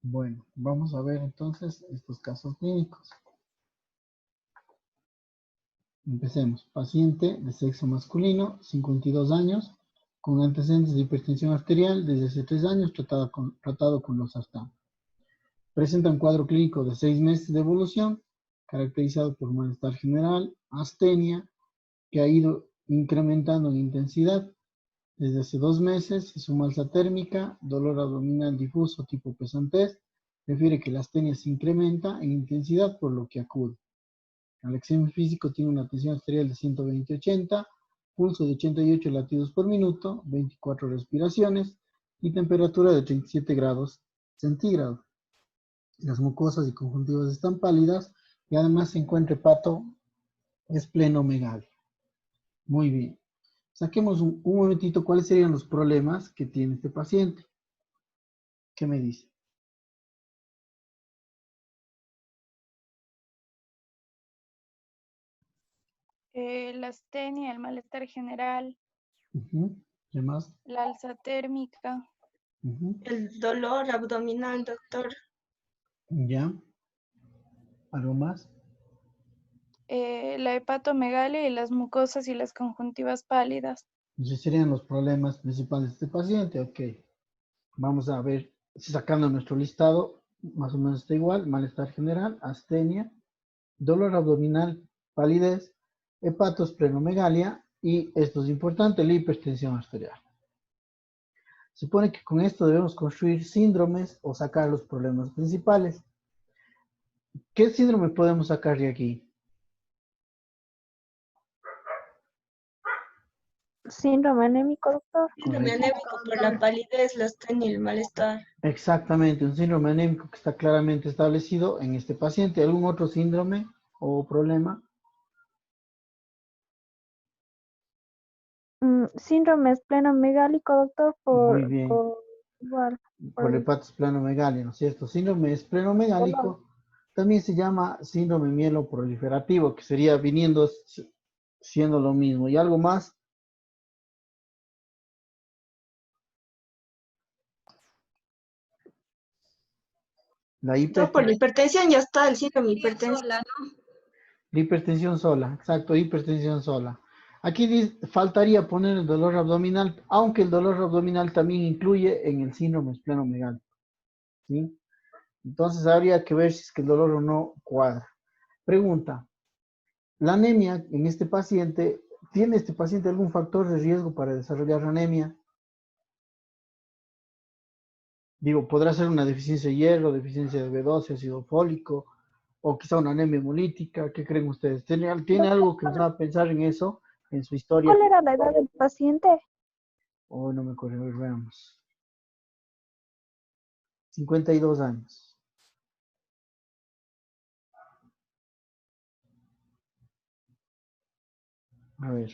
Bueno, vamos a ver entonces estos casos clínicos. Empecemos. Paciente de sexo masculino, 52 años, con antecedentes de hipertensión arterial desde hace 3 años, tratado con losartán. Presenta un cuadro clínico de 6 meses de evolución, caracterizado por malestar general, astenia, que ha ido incrementando en intensidad. Desde hace 2 meses se suma alza térmica, dolor abdominal difuso tipo pesantez, refiere que la astenia se incrementa en intensidad por lo que acude. Al examen físico tiene una tensión arterial de 120/80, pulso de 88 latidos por minuto, 24 respiraciones y temperatura de 37 grados centígrados. Las mucosas y conjuntivas están pálidas y además se encuentra hepato esplenomegalia. Muy bien. Saquemos un momentito cuáles serían los problemas que tiene este paciente. ¿Qué me dice? La astenia, el malestar general, ¿Qué más? la alza térmica, El dolor abdominal, doctor. ¿Ya? ¿Algo más? la hepatomegalia y las mucosas y las conjuntivas pálidas. Esos serían los problemas principales de este paciente. Ok. Vamos a ver, sacando nuestro listado, más o menos está igual. Malestar general, astenia, dolor abdominal, palidez, hepatosplenomegalia y, esto es importante, la hipertensión arterial. Se supone que con esto debemos construir síndromes o sacar los problemas principales. ¿Qué síndrome podemos sacar de aquí? Síndrome anémico, doctor. Síndrome Correcto. anémico por la palidez, la astenia y el malestar. Exactamente, un síndrome anémico que está claramente establecido en este paciente. ¿Algún otro síndrome o problema? Síndrome esplenomegálico, doctor, Muy bien, igual, por el por hepatosplenomegalia, ¿no es cierto? Síndrome dolor. esplenomegálico también se llama síndrome mieloproliferativo, que sería viniendo siendo lo mismo. ¿Y algo más? La No, por la hipertensión ya está, el síndrome de hipertensión. hipertensión sola, exacto, hipertensión sola. Aquí faltaría poner el dolor abdominal, aunque el dolor abdominal también incluye en el síndrome esplenomegálico, ¿sí? Entonces habría que ver si es que el dolor o no cuadra. Pregunta, ¿la anemia en este paciente, tiene este paciente algún factor de riesgo para desarrollar anemia? Digo, podrá ser una deficiencia de hierro, deficiencia de B12, ácido fólico, o quizá una anemia hemolítica. ¿Qué creen ustedes? ¿Tiene algo que nos haga pensar en eso, en su historia? ¿Cuál era la edad del paciente? Oh, no me acuerdo, a ver, veamos. 52 años. A ver,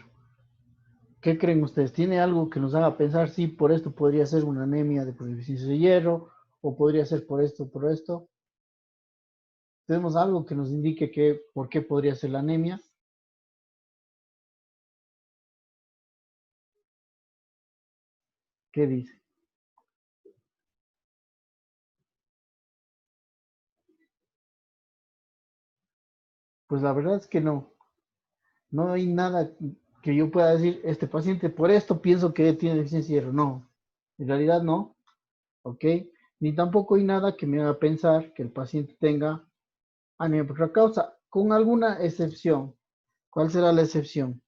¿qué creen ustedes? ¿Tiene algo que nos haga pensar si por esto podría ser una anemia de deficiencia de hierro, o podría ser por esto, por esto? ¿Tenemos algo que nos indique que por qué podría ser la anemia? ¿Qué dice? Pues la verdad es que no. No hay nada que yo pueda decir, este paciente por esto pienso que tiene deficiencia de hierro. No, en realidad no, ¿ok? Ni tampoco hay nada que me haga pensar que el paciente tenga anemia por otra causa, con alguna excepción. ¿Cuál será la excepción?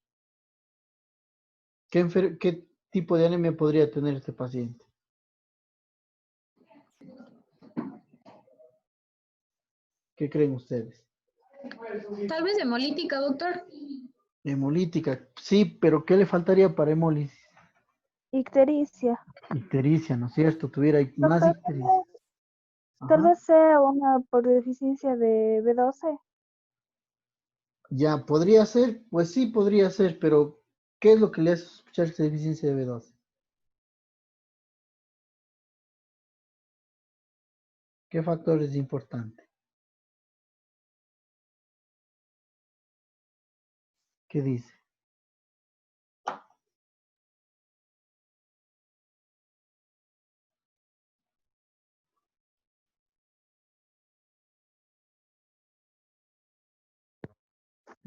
¿Qué tipo de anemia podría tener este paciente? ¿Qué creen ustedes? Tal vez hemolítica, doctor. Hemolítica, sí, pero ¿qué le faltaría para hemólisis? Ictericia. Ictericia, ¿no es cierto? Tuviera más Doctor, ictericia. tal Ajá. vez sea una por deficiencia de B12. Ya, podría ser, pues sí, podría ser, pero ¿qué es lo que le hace sospechar esta deficiencia de B12? ¿Qué factor es importante? ¿Qué dice?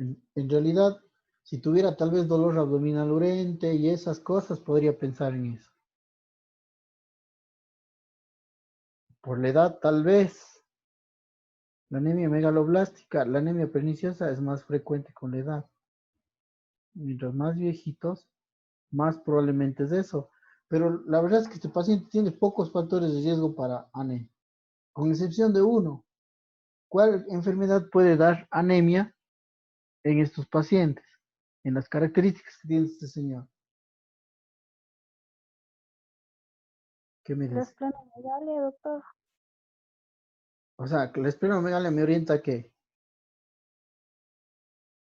En realidad, si tuviera tal vez dolor abdominal urente y esas cosas, podría pensar en eso. Por la edad, tal vez. La anemia megaloblástica, la anemia perniciosa es más frecuente con la edad. Mientras más viejitos, más probablemente es eso. Pero la verdad es que este paciente tiene pocos factores de riesgo para anemia, con excepción de uno. ¿Cuál enfermedad puede dar anemia en estos pacientes? En las características que tiene este señor. ¿Qué me La dice? esplenomegalia, doctor. O sea, que la esplenomegalia me orienta a qué.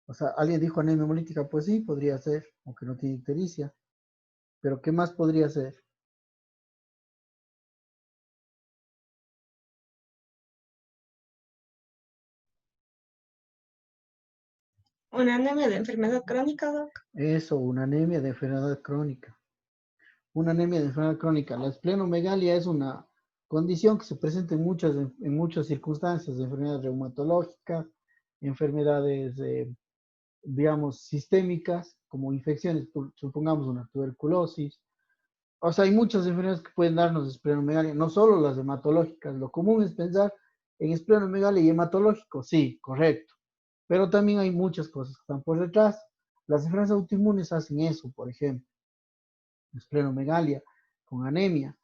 O sea, alguien dijo anemia hemolítica, pues sí, podría ser, aunque no tiene ictericia. Pero ¿qué más podría ser? Una anemia de enfermedad crónica, doc. Eso, una anemia de enfermedad crónica. Una anemia de enfermedad crónica. La esplenomegalia es una condición que se presenta en muchas circunstancias, de enfermedades reumatológicas, enfermedades, digamos, sistémicas, como infecciones, supongamos una tuberculosis. O sea, hay muchas enfermedades que pueden darnos esplenomegalia, no solo las hematológicas. Lo común es pensar en esplenomegalia y hematológico, sí, correcto. Pero también hay muchas cosas que están por detrás. Las enfermedades autoinmunes hacen eso, por ejemplo, esplenomegalia con anemia.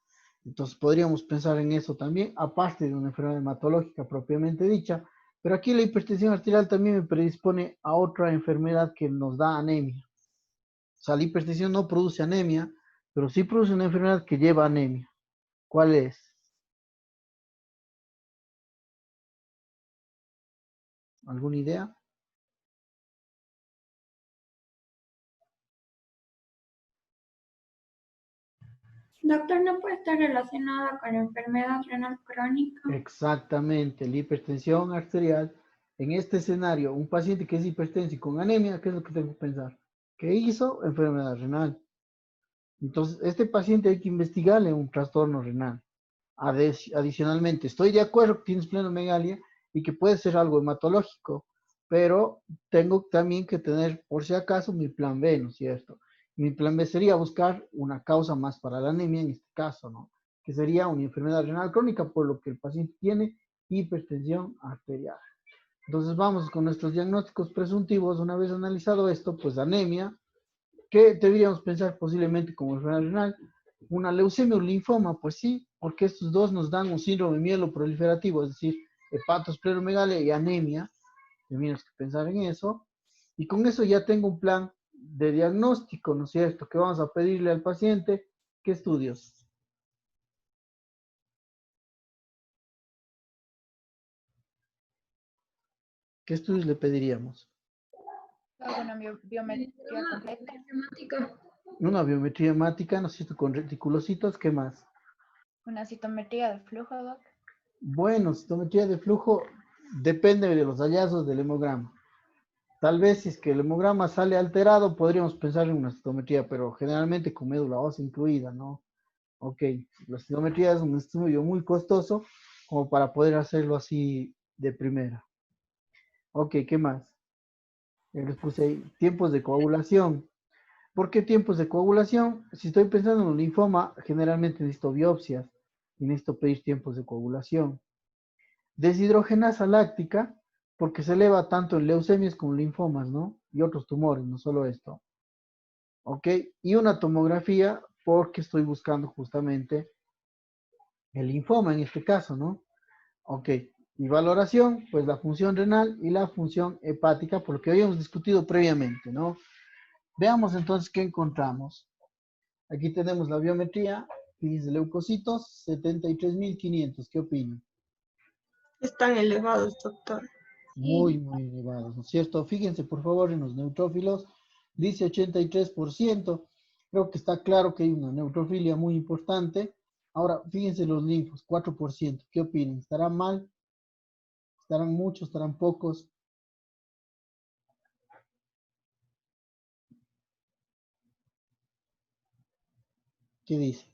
Entonces podríamos pensar en eso también, aparte de una enfermedad hematológica propiamente dicha. Pero aquí la hipertensión arterial también me predispone a otra enfermedad que nos da anemia. O sea, la hipertensión no produce anemia, pero sí produce una enfermedad que lleva anemia. ¿Cuál es? ¿Alguna idea? Doctor, ¿no puede estar relacionada con la enfermedad renal crónica? Exactamente, la hipertensión arterial. En este escenario, un paciente que es hipertenso y con anemia, ¿qué es lo que tengo que pensar? ¿Qué hizo? Enfermedad renal. Entonces, este paciente hay que investigarle un trastorno renal. Adicionalmente, estoy de acuerdo que tiene esplenomegalia y que puede ser algo hematológico, pero tengo también que tener, por si acaso, mi plan B, ¿no es cierto? Mi plan B sería buscar una causa más para la anemia en este caso, ¿no? Que sería una enfermedad renal crónica, por lo que el paciente tiene hipertensión arterial. Entonces vamos con nuestros diagnósticos presuntivos. Una vez analizado esto, pues anemia, ¿qué deberíamos pensar posiblemente como enfermedad renal? Una leucemia o linfoma, pues sí, porque estos dos nos dan un síndrome mieloproliferativo, es decir, hepatosplenomegalia y anemia. Tenemos que pensar en eso. Y con eso ya tengo un plan de diagnóstico, ¿no es cierto? Que vamos a pedirle al paciente. ¿Qué estudios? ¿Qué estudios le pediríamos? ¿Alguna biometría completa? Matemática. Una biometría hemática, ¿no es cierto? Con reticulocitos, ¿qué más? ¿Una citometría de flujo, doc? Bueno, citometría de flujo depende de los hallazgos del hemograma. Tal vez si es que el hemograma sale alterado, podríamos pensar en una citometría, pero generalmente con médula ósea incluida, ¿no? Ok, la citometría es un estudio muy costoso como para poder hacerlo así de primera. Ok, ¿qué más? Les puse ahí tiempos de coagulación. ¿Por qué tiempos de coagulación? Si estoy pensando en un linfoma, generalmente necesito biopsias y necesito pedir tiempos de coagulación. Deshidrogenasa láctica, porque se eleva tanto en leucemias como en linfomas, ¿no? Y otros tumores, no solo esto. ¿Ok? Y una tomografía, porque estoy buscando justamente el linfoma en este caso, ¿no? Ok. Y valoración, pues la función renal y la función hepática, por lo que habíamos discutido previamente, ¿no? Veamos entonces qué encontramos. Aquí tenemos la biometría, índice de leucocitos, 73.500. ¿Qué opinan? Están elevados, doctor. Muy, muy elevados, ¿no es cierto? Fíjense, por favor, en los neutrófilos, dice 83%. Creo que está claro que hay una neutrofilia muy importante. Ahora, fíjense los linfos, 4%. ¿Qué opinan? ¿Estarán mal? ¿Estarán muchos? ¿Estarán pocos? ¿Qué dice?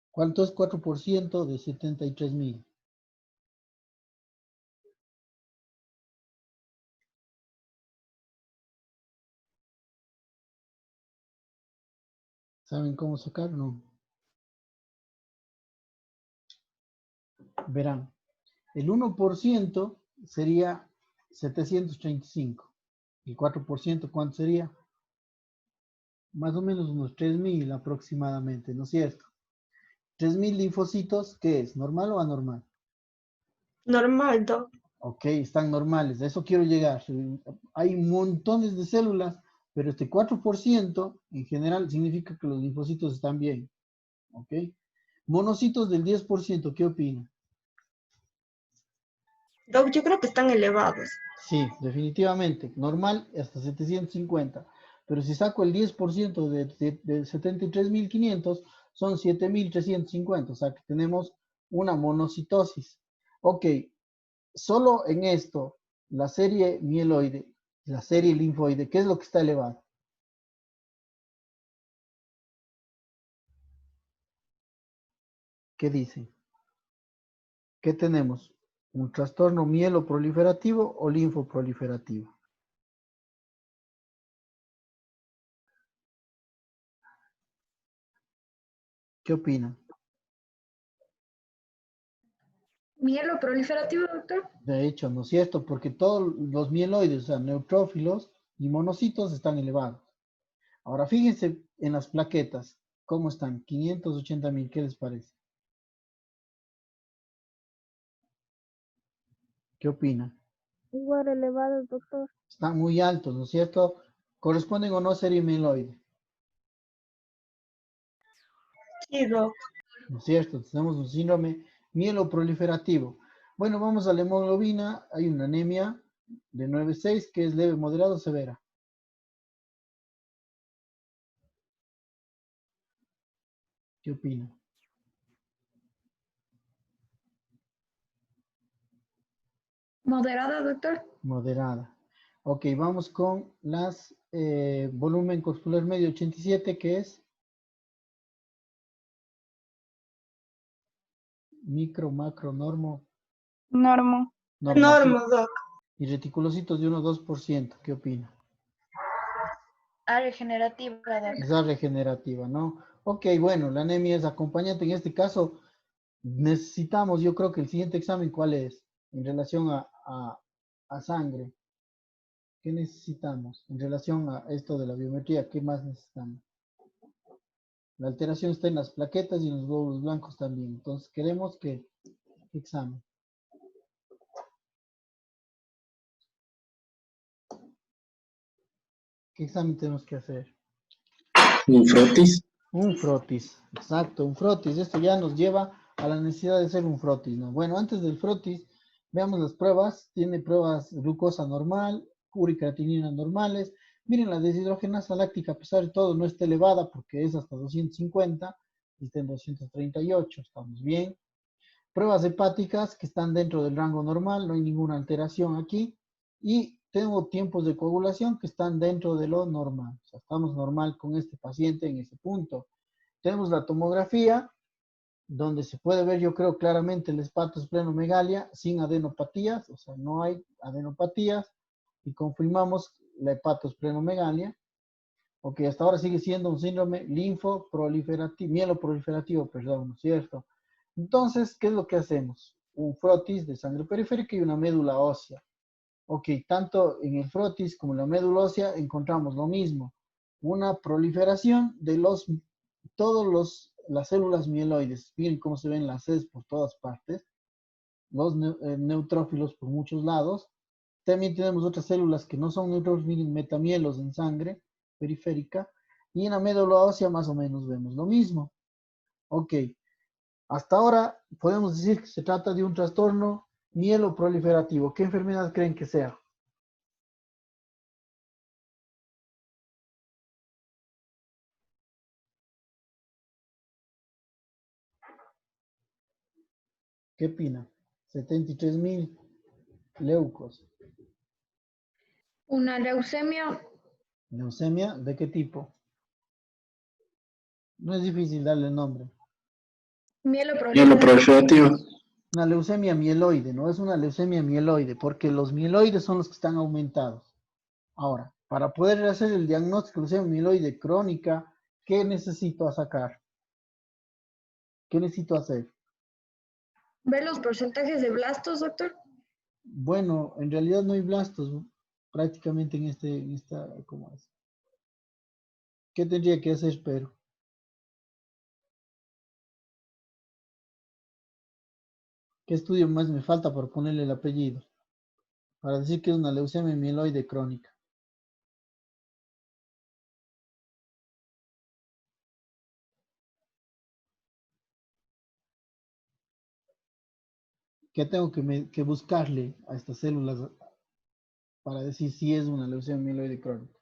¿Cuánto es 4% de 73.000? ¿Saben cómo sacar? No. Verán, el 1% sería 735. El 4%, ¿cuánto sería? Más o menos unos 3000 aproximadamente, ¿no es cierto? 3000 linfocitos, ¿qué es? ¿Normal o anormal? Normal, Doc. Ok, están normales, a eso quiero llegar. Hay montones de células, pero este 4% en general significa que los linfocitos están bien. Ok. Monocitos del 10%, ¿qué opina? Doc, yo creo que están elevados. Sí, definitivamente. Normal hasta 750. Pero si saco el 10% de 73.500, son 7.350. O sea que tenemos una monocitosis. Ok, solo en esto, la serie mieloide, la serie linfoide, ¿qué es lo que está elevado? ¿Qué dicen? ¿Qué tenemos? ¿Un trastorno mieloproliferativo o linfoproliferativo? ¿Qué opinan? Mielo proliferativo, doctor. De hecho, ¿no es cierto? Porque todos los mieloides, o sea, neutrófilos y monocitos están elevados. Ahora, fíjense en las plaquetas, ¿cómo están? 580.000, ¿qué les parece? ¿Qué opinan? Igual elevados, doctor. Están muy altos, ¿no es cierto? ¿Corresponden o no a serie mieloide? Sí, Doc. ¿No es cierto? Tenemos un síndrome mieloproliferativo. Bueno, vamos a la hemoglobina. Hay una anemia de 9,6 que es leve, moderada o severa. ¿Qué opina? Moderada, doctor. Moderada. Ok, vamos con las volumen corporal medio 87, que es micro, macro, normo, Normo. normativo. Normo, Doc. Y reticulocitos de 1,2%. ¿Qué opina? A regenerativa, Doc. Esa regenerativa, ¿no? Ok, bueno, la anemia es acompañante. En este caso, necesitamos, yo creo que el siguiente examen, ¿cuál es? En relación a sangre. ¿Qué necesitamos? En relación a esto de la biometría, ¿qué más necesitamos? La alteración está en las plaquetas y en los glóbulos blancos también. Entonces, queremos que, ¿qué examen? ¿Qué examen tenemos que hacer? Un frotis. Un frotis, exacto, un frotis. Esto ya nos lleva a la necesidad de hacer un frotis, ¿no? Bueno, antes del frotis, veamos las pruebas. Tiene pruebas glucosa normal, uricreatinina normales. Miren, la deshidrogenasa láctica, a pesar de todo, no está elevada porque es hasta 250 y está en 238. Estamos bien. Pruebas hepáticas que están dentro del rango normal, no hay ninguna alteración aquí. Y tengo tiempos de coagulación que están dentro de lo normal. O sea, estamos normal con este paciente en ese punto. Tenemos la tomografía, donde se puede ver, yo creo, claramente el hepatosplenomegalia sin adenopatías, o sea, no hay adenopatías, y confirmamos la hepatosplenomegalia. Ok, hasta ahora sigue siendo un síndrome linfoproliferativo, mieloproliferativo, perdón, ¿no es cierto? Entonces, ¿qué es lo que hacemos? Un frotis de sangre periférica y una médula ósea. Ok, tanto en el frotis como en la médula ósea encontramos lo mismo. Una proliferación de las células mieloides. Miren cómo se ven las Cs por todas partes. Los neutrófilos por muchos lados. También tenemos otras células que no son neutrófilos, miren, metamielos en sangre periférica. Y en la médula ósea más o menos vemos lo mismo. Ok, hasta ahora podemos decir que se trata de un trastorno mieloproliferativo. ¿Qué enfermedad creen que sea? ¿Qué opina? 73.000 leucos. Una leucemia. ¿Leucemia? ¿De qué tipo? No es difícil darle nombre. Mielo Hielo proliferativo. proliferativo. Una leucemia mieloide, ¿no? Es una leucemia mieloide, porque los mieloides son los que están aumentados. Ahora, para poder hacer el diagnóstico de leucemia mieloide crónica ¿Qué necesito sacar? ¿Qué necesito hacer? ¿Ver los porcentajes de blastos, doctor? Bueno, en realidad no hay blastos prácticamente en esta, ¿cómo es? ¿Qué tendría que hacer, pero? ¿Qué estudio más me falta para ponerle el apellido? Para decir que es una leucemia mieloide crónica. ¿Qué tengo que buscarle a estas células para decir si es una leucemia mieloide crónica?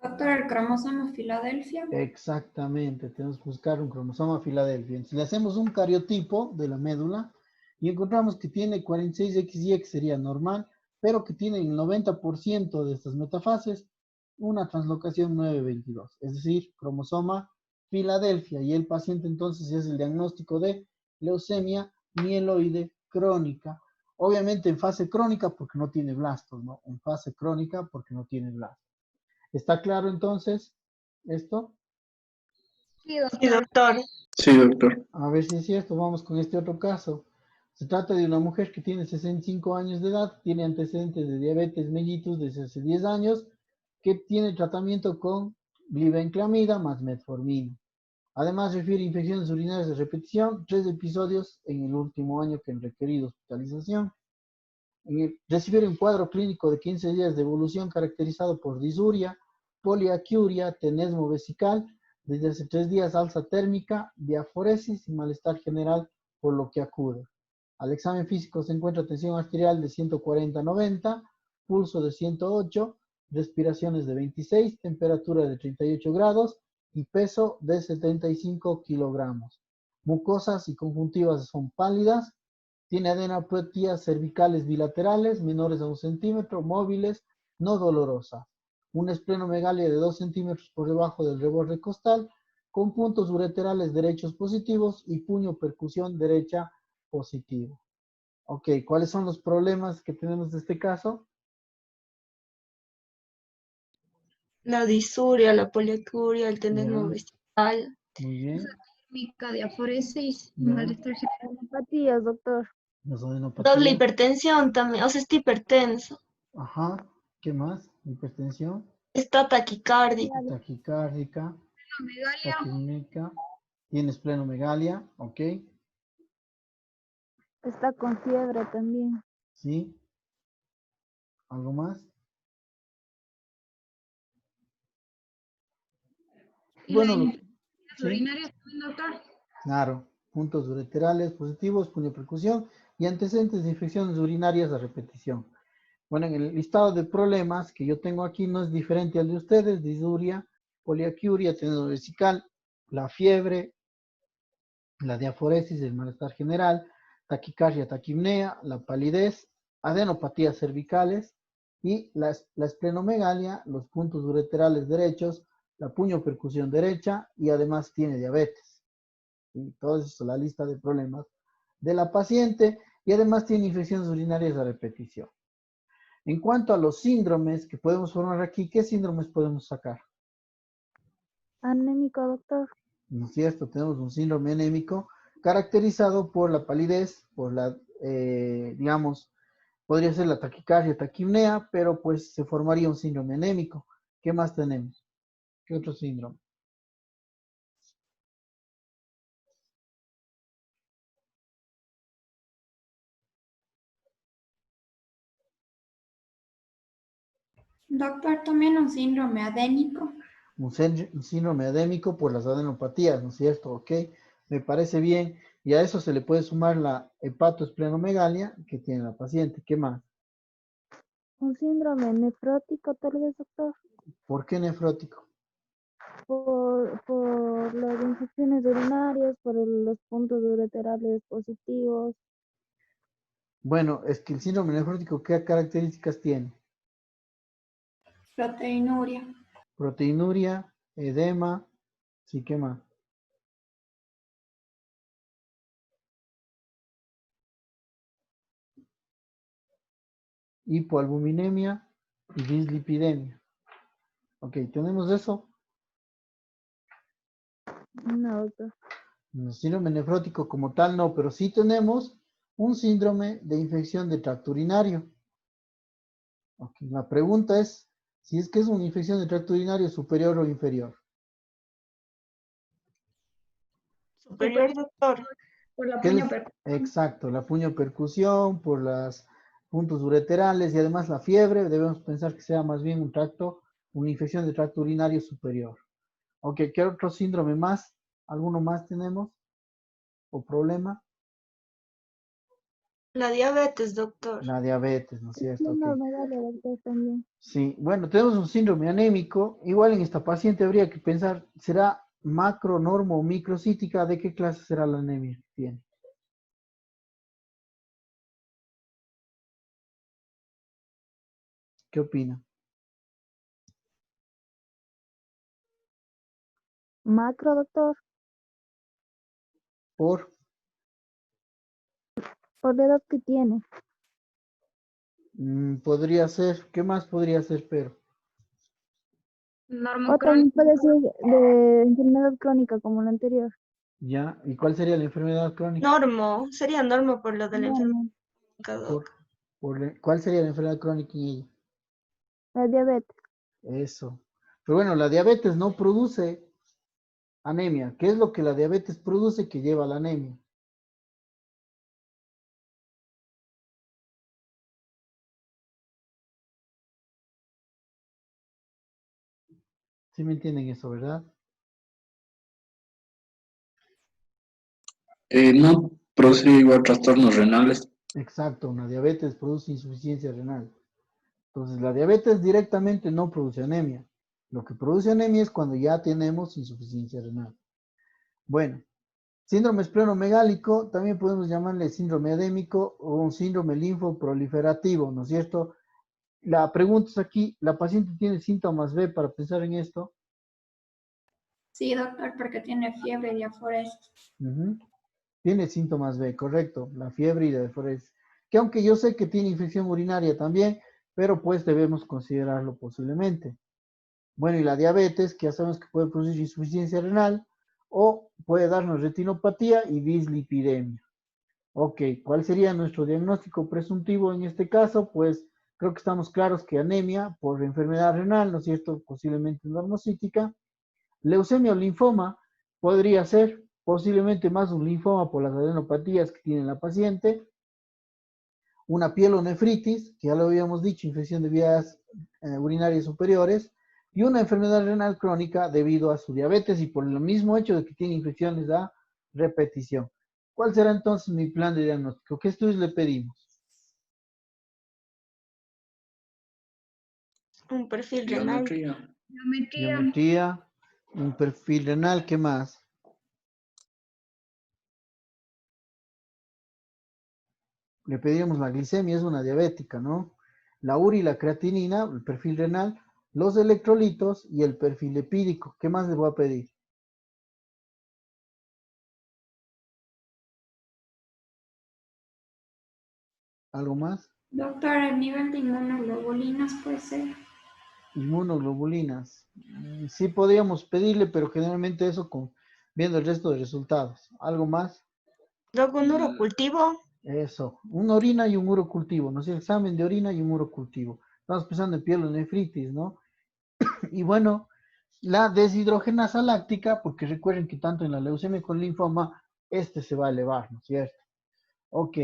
Doctor, el cromosoma Filadelfia. Exactamente, tenemos que buscar un cromosoma Filadelfia. Si le hacemos un cariotipo de la médula y encontramos que tiene 46XY, que sería normal, pero que tiene el 90% de estas metafases, una translocación 922, es decir, cromosoma Filadelfia. Y el paciente entonces es el diagnóstico de leucemia mieloide crónica. Obviamente en fase crónica porque no tiene blastos, ¿no? En fase crónica porque no tiene blastos. ¿Está claro entonces esto? Sí, Sí, doctor. doctor. Sí, doctor. A ver si es cierto, vamos con este otro caso. Se trata de una mujer que tiene 65 años de edad, tiene antecedentes de diabetes mellitus desde hace 10 años, que tiene tratamiento con glibenclamida más metformina. Además, refiere infecciones urinarias de repetición, 3 episodios en el último año que han requerido hospitalización. Refiere un cuadro clínico de 15 días de evolución caracterizado por disuria, poliaquiuria, tenesmo vesical, desde hace 3 días alza térmica, diaforesis y malestar general, por lo que acude. Al examen físico se encuentra tensión arterial de 140/90, pulso de 108, respiraciones de 26, temperatura de 38 grados y peso de 75 kilogramos. Mucosas y conjuntivas son pálidas. Tiene adenopatías cervicales bilaterales menores a 1 centímetro, móviles, no dolorosas. Una esplenomegalia de 2 centímetros por debajo del reborde costal, con puntos ureterales derechos positivos y puño percusión derecha positivo. Ok, ¿cuáles son los problemas que tenemos de este caso? La disuria, la poliacuria, el tenesmo Ya, vesical. muy bien. Térmica, diaforesis, Ya, malestar general. Empatías, doctor. las Doble adenopatías. hipertensión también, o sea, está hipertenso. Ajá, ¿qué más? Hipertensión, Está taquicárdico. taquicárdica, Megalia, taquimneca. Tiene esplenomegalia, ok, Está con fiebre también. ¿sí? ¿Algo más? y la Bueno, infecciones sí, urinarias también, doctor. claro. Puntos ureterales positivos, puño percusión y antecedentes de infecciones urinarias a repetición. Bueno, en el listado de problemas que yo tengo aquí no es diferente al de ustedes: disuria, poliaquiuria, tenesmo vesical, la fiebre, la diaforesis, el malestar general, taquicardia, taquipnea, la palidez, adenopatías cervicales y la esplenomegalia, los puntos ureterales derechos, la puño percusión derecha y además tiene diabetes. ¿Sí? Todo eso es la lista de problemas de la paciente y además tiene infecciones urinarias a repetición. En cuanto a los síndromes que podemos formar aquí, ¿qué síndromes podemos sacar? Anémico, doctor. ¿No es cierto? Tenemos un síndrome anémico caracterizado por la palidez, por la, digamos, podría ser la taquicardia, taquipnea, pero pues se formaría un síndrome anémico. ¿Qué más tenemos? ¿Qué otro síndrome? Doctor, también un síndrome adénico. Un síndrome adémico por las adenopatías, ¿no es cierto? Ok, me parece bien. Y a eso se le puede sumar la hepatoesplenomegalia que tiene la paciente. ¿Qué más? Un síndrome nefrótico, tal vez, doctor. ¿Por qué nefrótico? Por las infecciones urinarias, por los puntos ureterales positivos. Bueno, es que el síndrome nefrótico, ¿qué características tiene? Proteinuria. Proteinuria, edema, sí, ¿qué más? Hipoalbuminemia y dislipidemia. Ok, tenemos eso. No, doctor. Síndrome nefrótico como tal no, pero sí tenemos un síndrome de infección de tracto urinario. Ok, la pregunta es si es que es una infección de tracto urinario superior o inferior. Superior, doctor. Por la ¿Qué puño les- Exacto, la puñopercusión por los puntos ureterales y además la fiebre, debemos pensar que sea más bien una infección de tracto urinario superior. Ok, ¿qué otro síndrome más? ¿Alguno más tenemos? ¿O problema? La diabetes, doctor. La diabetes, ¿no es cierto? Ok. No, me vale, doctor, también. Sí, bueno, tenemos un síndrome anémico. Igual en esta paciente habría que pensar, ¿será macro, normo o microcítica? ¿De qué clase será la anemia que tiene? ¿Qué opina? Macro, doctor, Por, por la edad que tiene. podría ser, ¿qué más podría ser, pero? O también puede ser de enfermedad crónica como la anterior. ¿Ya? ¿Y cuál sería la enfermedad crónica? Normo. Sería normo por lo de la enfermedad, Bueno, doc. ¿Cuál sería la enfermedad crónica en ella? la diabetes. Eso. Pero bueno, la diabetes no produce anemia. ¿Qué es lo que la diabetes produce que lleva a la anemia? ¿Sí me entienden eso, verdad? No produce igual trastornos renales. Exacto, una diabetes produce insuficiencia renal. Entonces, la diabetes directamente no produce anemia. Lo que produce anemia es cuando ya tenemos insuficiencia renal. Bueno, síndrome esplenomegálico, también podemos llamarle síndrome edémico o un síndrome linfoproliferativo, ¿no es cierto? La pregunta es aquí, ¿la paciente tiene síntomas B para pensar en esto? Sí, doctor, porque tiene fiebre y diaforesis. Ujú. Tiene síntomas B, correcto, la fiebre y la diaforesis. Que aunque yo sé que tiene infección urinaria también, pero pues debemos considerarlo posiblemente. Bueno, y la diabetes, que ya sabemos que puede producir insuficiencia renal o puede darnos retinopatía y dislipidemia. Ok, ¿cuál sería nuestro diagnóstico presuntivo en este caso? Pues creo que estamos claros que anemia por enfermedad renal, ¿no es cierto? Posiblemente normocítica. Leucemia o linfoma podría ser posiblemente más un linfoma por las adenopatías que tiene la paciente. Una pielonefritis, que ya lo habíamos dicho, infección de vías urinarias superiores. Y una enfermedad renal crónica debido a su diabetes y por el mismo hecho de que tiene infecciones a repetición. ¿Cuál será entonces mi plan de diagnóstico? ¿Qué estudios le pedimos? Un perfil renal. Biometría. Biometría, un perfil renal, ¿qué más? Le pedimos la glicemia, es una diabética, ¿no? La URI, la creatinina, el perfil renal, los electrolitos y el perfil lipídico. ¿Qué más le voy a pedir? ¿Algo más? Doctor, el nivel de inmunoglobulinas puede ser. Inmunoglobulinas. Sí podríamos pedirle, pero generalmente eso viendo el resto de resultados. ¿Algo más? Doc, un urocultivo. Eso. Una orina y un urocultivo, ¿no? Es el examen de orina y un urocultivo. Estamos pensando en pielonefritis, ¿no? Y bueno, la deshidrogenasa láctica, porque recuerden que tanto en la leucemia con linfoma, este se va a elevar, ¿no es cierto? Ok.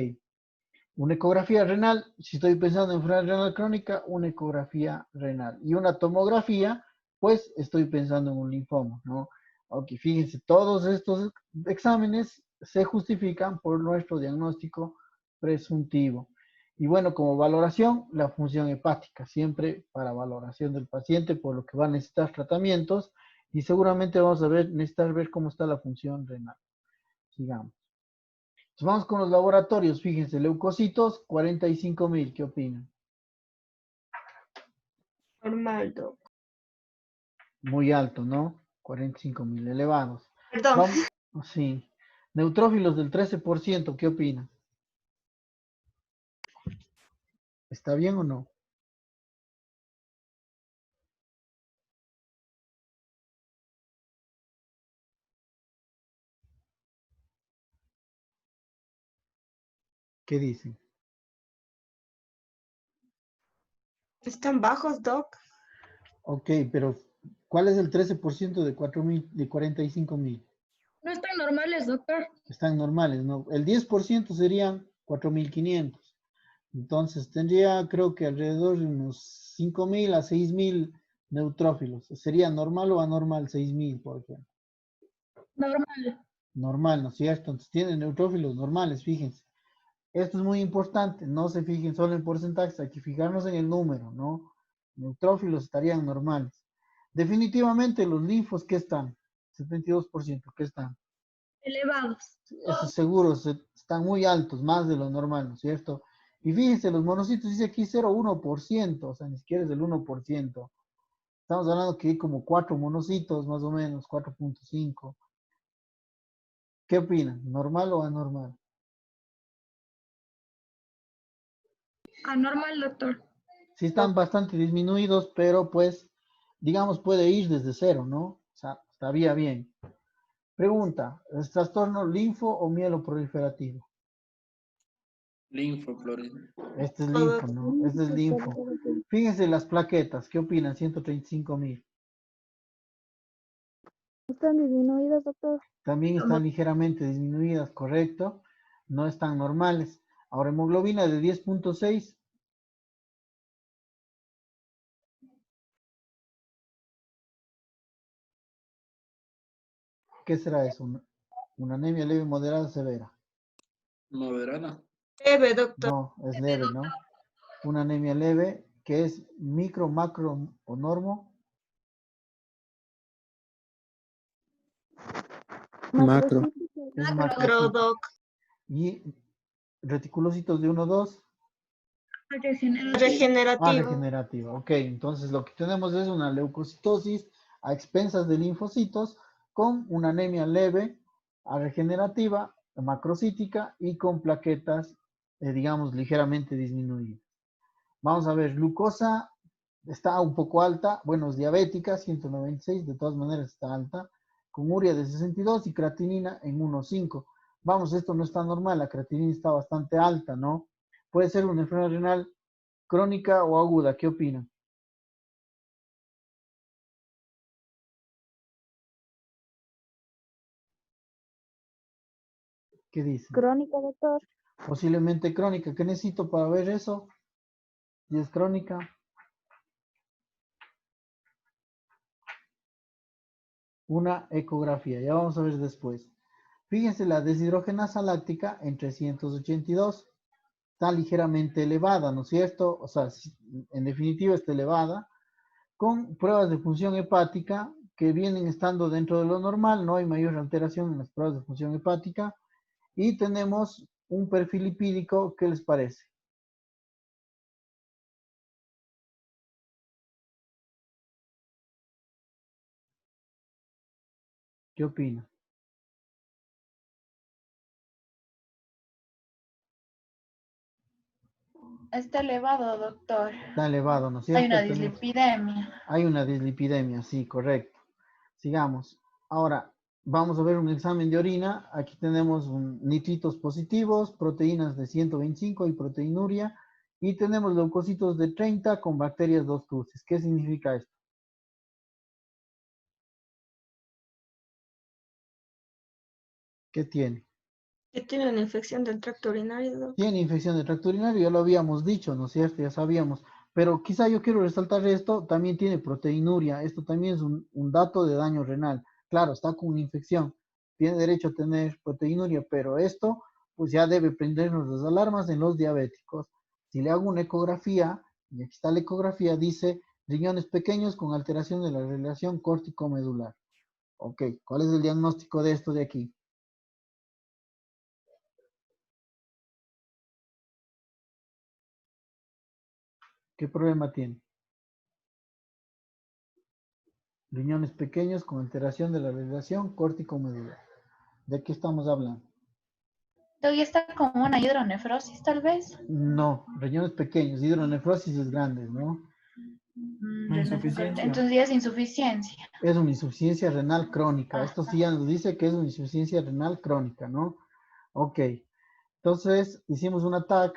Una ecografía renal, si estoy pensando en enfermedad renal crónica, una ecografía renal. Y una tomografía, pues estoy pensando en un linfoma, ¿no? Ok, fíjense, todos estos exámenes se justifican por nuestro diagnóstico presuntivo. Y bueno, como valoración, la función hepática, siempre para valoración del paciente, por lo que va a necesitar tratamientos y seguramente vamos a necesitar ver cómo está la función renal. Sigamos. Entonces vamos con los laboratorios, fíjense, leucocitos, 45.000, ¿qué opinan? Normal, doc. Muy alto, ¿no? 45.000, elevados. Perdón. Vamos, sí. Neutrófilos del 13%, ¿qué opinan? ¿Está bien o no? ¿Qué dicen? Están bajos, Doc. Ok, pero ¿cuál es el 13% de 4.000, de 45.000? No están normales, doctor. Están normales, ¿no? El 10% serían 4.500. Entonces tendría, creo que alrededor de unos 5.000 a 6.000 neutrófilos. ¿Sería normal o anormal 6.000, por ejemplo? Normal. Normal, ¿no es cierto? Entonces tienen neutrófilos normales, fíjense. Esto es muy importante, no se fijen solo en porcentajes, hay que fijarnos en el número, ¿no? Neutrófilos estarían normales. Definitivamente los linfos, ¿qué están? 72%, ¿qué están? Elevados. Esos seguros están muy altos, más de lo normal, ¿no es cierto? Y fíjense, los monocitos dice aquí 0,1%, o sea, ni siquiera es del 1%. Estamos hablando que hay como 4 monocitos, más o menos, 4.5. ¿Qué opinan? ¿Normal o anormal? Anormal, doctor. Sí están bastante disminuidos, pero pues, digamos, puede ir desde cero, ¿no? O sea, estaría bien. Pregunta, ¿es trastorno linfo o mieloproliferativo? Linfo, Florida. Este es Doc. linfo, ¿no? Este es linfo. Fíjense las plaquetas, ¿qué opinan? 135.000. ¿Están disminuidas, doctor? También están ligeramente disminuidas, correcto. No están normales. Ahora, hemoglobina de 10.6. ¿Qué será eso? Una anemia leve, moderada, severa. Moderada. Leve, doctor. No, es leve, ¿no? Una anemia leve, que es micro, macro o normo. Macro. Macrocítica. Es Macro, macrocítica. Doc. Y reticulocitos de 1, 2. Regenerativo. Regenerativa. Ok, entonces lo que tenemos es una leucocitosis a expensas de linfocitos con una anemia leve, regenerativa, macrocítica y con plaquetas, digamos, ligeramente disminuidas. Vamos a ver, glucosa está un poco alta, bueno, es diabética, 196, de todas maneras está alta, con urea de 62 y creatinina en 1,5. Vamos, esto no está normal, la creatinina está bastante alta, ¿no? Puede ser una enfermedad renal crónica o aguda, ¿qué opinan? ¿Qué dicen? Crónica, doctor. Posiblemente crónica. ¿Qué necesito para ver eso? Si es crónica. Una ecografía. Ya vamos a ver después. Fíjense, la deshidrogenasa láctica en 382 está ligeramente elevada, ¿no es cierto? O sea, en definitiva está elevada, con pruebas de función hepática que vienen estando dentro de lo normal, no hay mayor alteración en las pruebas de función hepática, y tenemos un perfil lipídico, ¿qué les parece? ¿Qué opina? Está elevado, doctor. Está elevado, ¿no es Hay cierto? una dislipidemia. Hay una dislipidemia, sí, correcto. Sigamos. Ahora, vamos a ver un examen de orina. Aquí tenemos nitritos positivos, proteínas de 125 y proteinuria. Y tenemos leucocitos de 30 con bacterias 2 cruces. ¿Qué significa esto? ¿Qué tiene? Que tiene una infección del tracto urinario, Doc. Tiene infección del tracto urinario, ya lo habíamos dicho, ¿no es cierto? Ya sabíamos. Pero quizá yo quiero resaltar esto, también tiene proteinuria. Esto también es un dato de daño renal. Claro, está con una infección. Tiene derecho a tener proteinuria, pero esto pues ya debe prendernos las alarmas en los diabéticos. Si le hago una ecografía, y aquí está la ecografía, dice riñones pequeños con alteración de la relación córtico-medular. Ok, ¿cuál es el diagnóstico de esto de aquí? ¿Qué problema tiene? Riñones pequeños con alteración de la relación córtico-medular. ¿De qué estamos hablando? Todavía está como una hidronefrosis, tal vez. No, riñones pequeños, hidronefrosis es grande, ¿no? Entonces ya es insuficiencia. Es una insuficiencia renal crónica. Esto sí ya nos dice que es una insuficiencia renal crónica, ¿no? Ok. Entonces, hicimos un TAC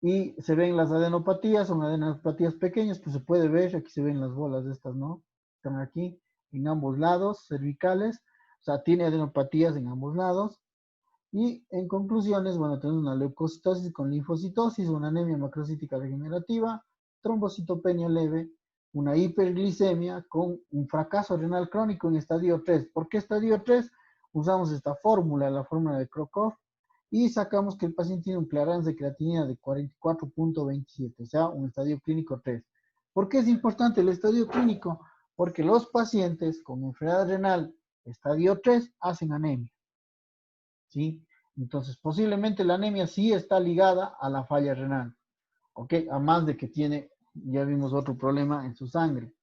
y se ven las adenopatías, son adenopatías pequeñas, pues se puede ver, aquí se ven las bolas estas, ¿no? Están aquí, en ambos lados, cervicales, o sea, tiene adenopatías en ambos lados. Y en conclusiones, bueno, tenemos una leucocitosis con linfocitosis, una anemia macrocítica degenerativa, trombocitopenia leve, una hiperglicemia con un fracaso renal crónico en estadio 3. ¿Por qué estadio 3? Usamos esta fórmula, la fórmula de Crocroft, y sacamos que el paciente tiene un clearance de creatinina de 44.27, o sea, un estadio clínico 3. ¿Por qué es importante el estadio clínico? Porque los pacientes con enfermedad renal estadio 3 hacen anemia, ¿sí? Entonces, posiblemente la anemia sí está ligada a la falla renal, ¿ok? A más de que tiene, ya vimos otro problema en su sangre.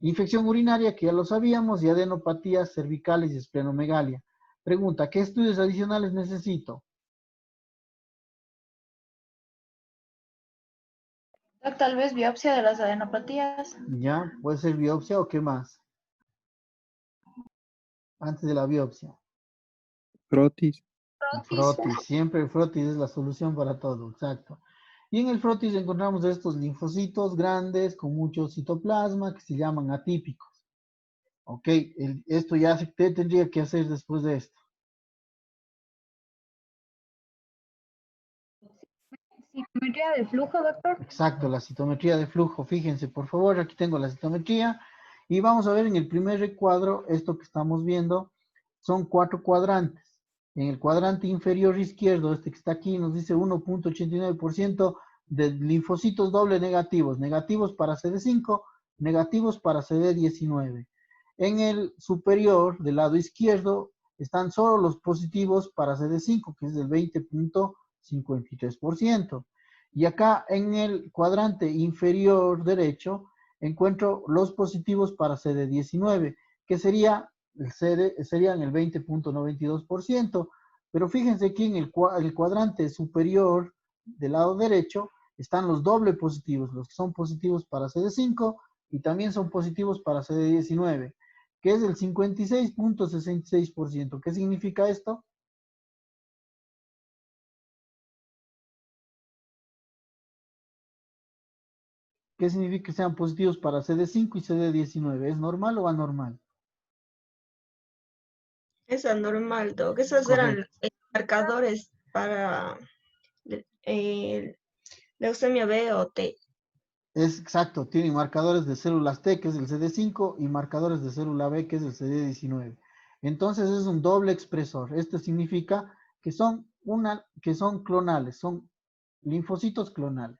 Infección urinaria, que ya lo sabíamos, y adenopatías cervicales y esplenomegalia. Pregunta, ¿qué estudios adicionales necesito? Tal vez biopsia de las adenopatías. ¿Ya? ¿Puede ser biopsia o qué más? Antes de la biopsia. Frotis. El frotis, siempre el frotis es la solución para todo, exacto. Y en el frotis encontramos estos linfocitos grandes con mucho citoplasma que se llaman atípicos. Ok, esto ya se tendría que hacer después de esto. Citometría de flujo, doctor. Exacto, la citometría de flujo. Fíjense, por favor, aquí tengo la citometría. Y vamos a ver en el primer recuadro, esto que estamos viendo, son 4 cuadrantes. En el cuadrante inferior izquierdo, este que está aquí, nos dice 1.89% de linfocitos doble negativos. Negativos para CD5, negativos para CD19. En el superior, del lado izquierdo, están solo los positivos para CD5, que es del 20.53%. Y acá en el cuadrante inferior derecho encuentro los positivos para CD19, que serían el 20.92%. Pero fíjense que en el cuadrante superior del lado derecho están los doble positivos, los que son positivos para CD5 y también son positivos para CD19, que es el 56.66%. ¿Qué significa esto? ¿Qué significa que sean positivos para CD5 y CD19? ¿Es normal o anormal? Es anormal, Doc. Esos eran Correcto. marcadores para leucemia B o T. Es exacto, tienen marcadores de células T, que es el CD5, y marcadores de célula B, que es el CD19. Entonces es un doble expresor. Esto significa que son clonales, son linfocitos clonales.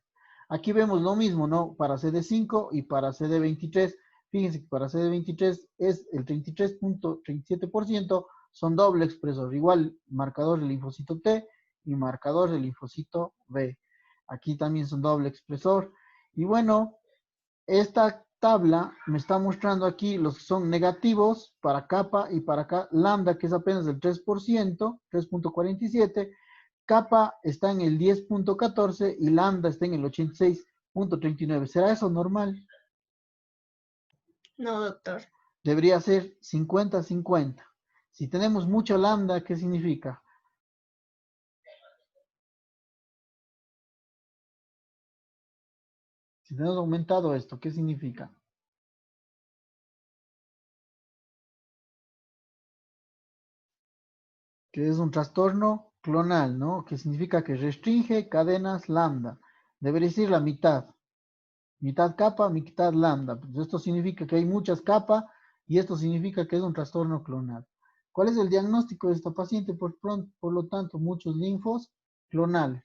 Aquí vemos lo mismo, ¿no? Para CD5 y para CD23. Fíjense que para CD23 es el 33.37%, son doble expresor. Igual marcador del linfocito T y marcador del linfocito B. Aquí también son doble expresor. Y bueno, esta tabla me está mostrando aquí los que son negativos para kappa y para lambda, que es apenas el 3%, 3.47. Kappa está en el 10.14 y lambda está en el 86.39. ¿Será eso normal? No, doctor. Debería ser 50-50. Si tenemos mucha lambda, ¿qué significa? Si tenemos aumentado esto, ¿qué significa? Que es un trastorno clonal, ¿no? Que significa que restringe cadenas lambda. Debería ser la mitad. Mitad kappa, mitad lambda. Pues esto significa que hay muchas kappa y esto significa que es un trastorno clonal. ¿Cuál es el diagnóstico de esta paciente? Por lo tanto, muchos linfos clonales.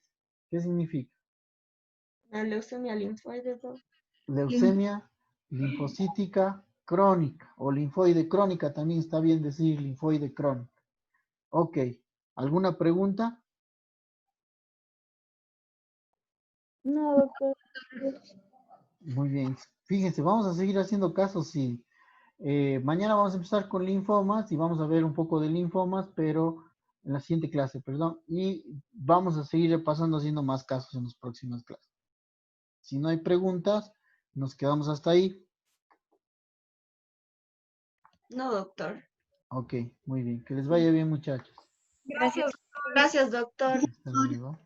¿Qué significa? La leucemia linfoide, Doc. Leucemia linfocítica crónica o linfoide crónica, también está bien decir linfoide crónica. Ok, ¿alguna pregunta? No, doctor. Muy bien, fíjense, vamos a seguir haciendo casos y mañana vamos a empezar con linfomas y vamos a ver un poco de linfomas, pero en la siguiente clase, perdón, y vamos a seguir repasando haciendo más casos en las próximas clases. Si no hay preguntas, nos quedamos hasta ahí. No, doctor. Ok, muy bien, que les vaya bien, muchachos. Gracias. Gracias, doctor. Hasta luego.